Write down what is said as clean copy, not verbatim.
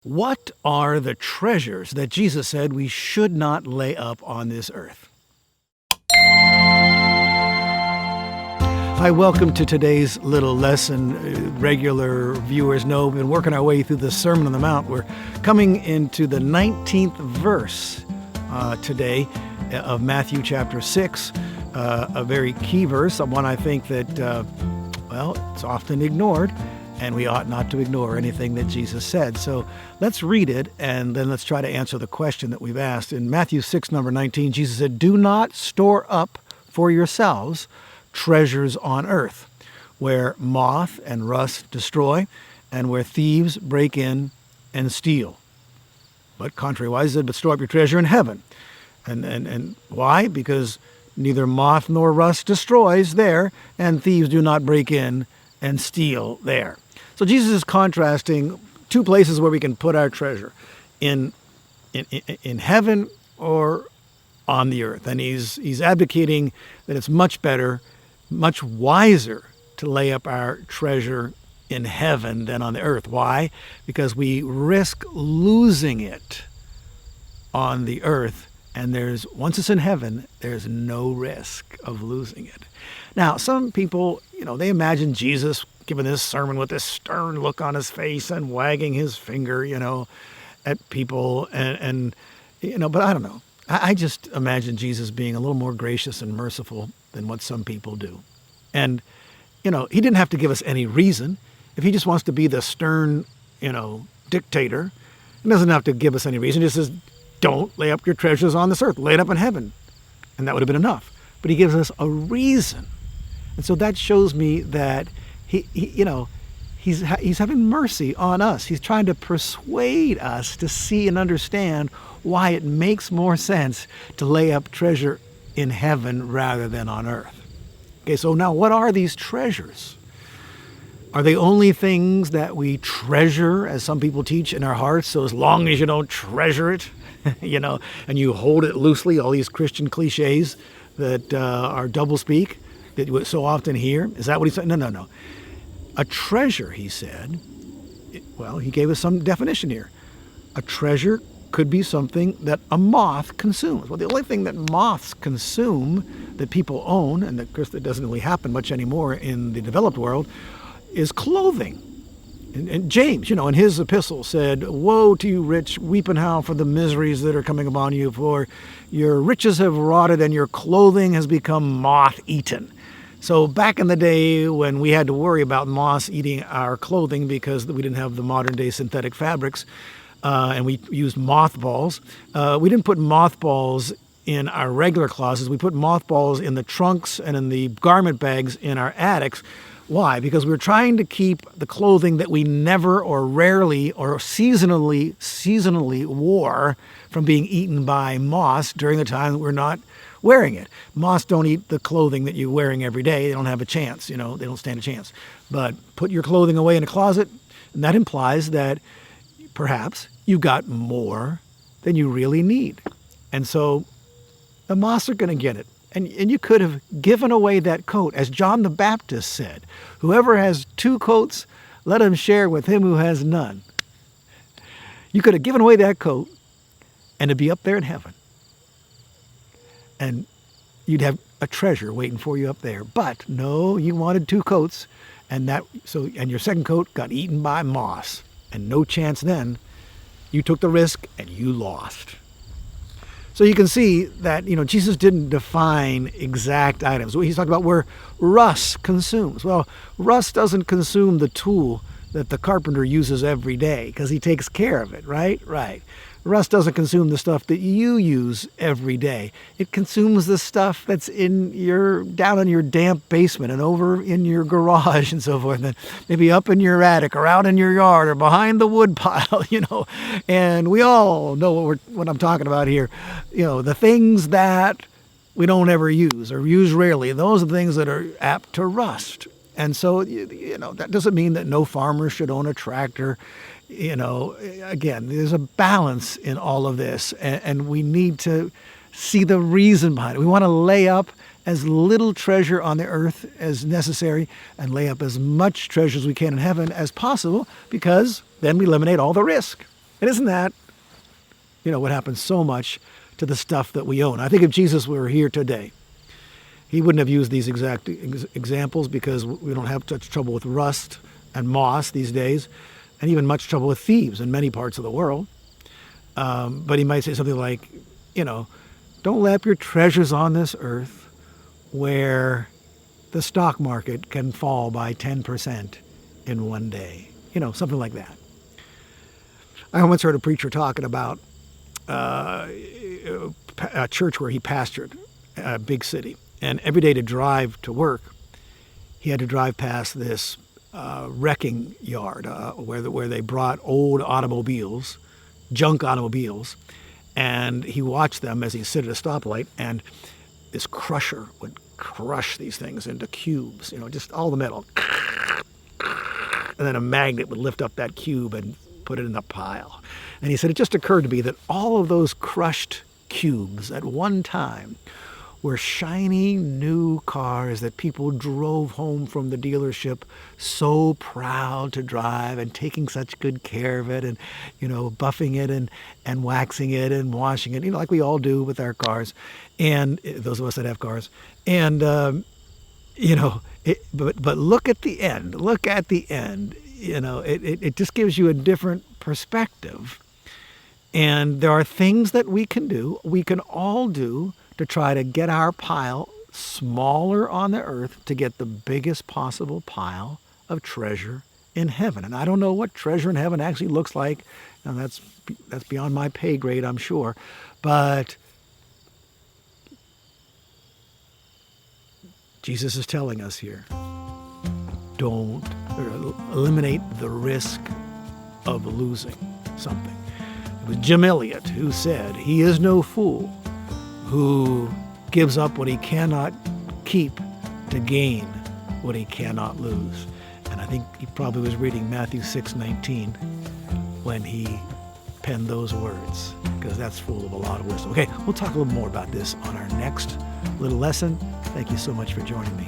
What are the treasures that Jesus said we should not lay up on this earth? Hi, welcome to today's little lesson. Regular viewers know we've been working our way through the Sermon on the Mount. We're coming into the 19th verse today of Matthew chapter 6, a very key verse, one I think that, it's often ignored, and we ought not to ignore anything that Jesus said. So let's read it, and then let's try to answer the question that we've asked. In Matthew 6, number 19, Jesus said, "Do not store up for yourselves treasures on earth, where moth and rust destroy, and where thieves break in and steal. But contrariwise, he said, but store up your treasure in heaven." And why? Because neither moth nor rust destroys there, and thieves do not break in and steal there. So Jesus is contrasting two places where we can put our treasure, in heaven or on the earth. And he's advocating that it's much better, much wiser to lay up our treasure in heaven than on the earth. Why? Because we risk losing it on the earth. And once it's in heaven, there's no risk of losing it. Now, some people, they imagine Jesus giving this sermon with this stern look on his face and wagging his finger, at people. But I don't know. I just imagine Jesus being a little more gracious and merciful than what some people do. And, he didn't have to give us any reason. If he just wants to be the stern, dictator, he doesn't have to give us any reason. He just says, don't lay up your treasures on this earth. Lay it up in heaven. And that would have been enough. But he gives us a reason. And so that shows me that he's having mercy on us. He's trying to persuade us to see and understand why it makes more sense to lay up treasure in heaven rather than on earth. Okay, so now what are these treasures? Are they only things that we treasure, as some people teach, in our hearts? So as long as you don't treasure it, and you hold it loosely, all these Christian cliches that are doublespeak that you so often hear. Is that what he said? No. A treasure, he said, he gave us some definition here. A treasure could be something that a moth consumes. Well, the only thing that moths consume that people own, and of course that doesn't really happen much anymore in the developed world, is clothing. And James, in his epistle said, "Woe to you rich, weep and howl for the miseries that are coming upon you, for your riches have rotted and your clothing has become moth-eaten." So back in the day when we had to worry about moths eating our clothing because we didn't have the modern-day synthetic fabrics, and we used mothballs, we didn't put mothballs in our regular closets. We put mothballs in the trunks and in the garment bags in our attics. Why? Because we're trying to keep the clothing that we never or rarely or seasonally wore from being eaten by moths during the time that we're not wearing it. Moths don't eat the clothing that you're wearing every day. They don't have a chance, they don't stand a chance. But put your clothing away in a closet, and that implies that perhaps you got more than you really need. And so the moths are going to get it. And you could have given away that coat, as John the Baptist said, "Whoever has two coats, let him share with him who has none." You could have given away that coat, and it'd be up there in heaven. And you'd have a treasure waiting for you up there. But no, you wanted two coats, and your second coat got eaten by moths. And no chance then. You took the risk, and you lost. So you can see that, Jesus didn't define exact items. He's talking about where rust consumes. Well, rust doesn't consume the tool that the carpenter uses every day because he takes care of it, right? Right. Rust doesn't consume the stuff that you use every day. It consumes the stuff that's down in your damp basement and over in your garage and so forth, and maybe up in your attic or out in your yard or behind the wood pile, And we all know what I'm talking about here. The things that we don't ever use or use rarely, those are the things that are apt to rust. And so, that doesn't mean that no farmer should own a tractor. Again, there's a balance in all of this, and we need to see the reason behind it. We want to lay up as little treasure on the earth as necessary and lay up as much treasure as we can in heaven as possible, because then we eliminate all the risk. And isn't that, what happens so much to the stuff that we own? I think if Jesus were here today, he wouldn't have used these exact examples because we don't have such trouble with rust and moss these days, and even much trouble with thieves in many parts of the world. But he might say something like, don't lay up your treasures on this earth where the stock market can fall by 10% in one day. Something like that. I once heard a preacher talking about a church where he pastored, a big city. And every day to drive to work, he had to drive past this wrecking yard where they brought old automobiles, junk automobiles, and he watched them as he stood at a stoplight, and this crusher would crush these things into cubes, just all the metal. And then a magnet would lift up that cube and put it in the pile. And he said, it just occurred to me that all of those crushed cubes at one time were shiny new cars that people drove home from the dealership so proud to drive and taking such good care of it and, buffing it and waxing it and washing it, like we all do with our cars. And those of us that have cars. And, but look at the end. It just gives you a different perspective. And there are things that we can all do to try to get our pile smaller on the earth to get the biggest possible pile of treasure in heaven. And I don't know what treasure in heaven actually looks like, and that's beyond my pay grade, I'm sure. But Jesus is telling us here, eliminate the risk of losing something. It was Jim Elliot who said, he is no fool who gives up what he cannot keep to gain what he cannot lose. And I think he probably was reading Matthew 6:19 when he penned those words, because that's full of a lot of wisdom. Okay, we'll talk a little more about this on our next little lesson. Thank you so much for joining me.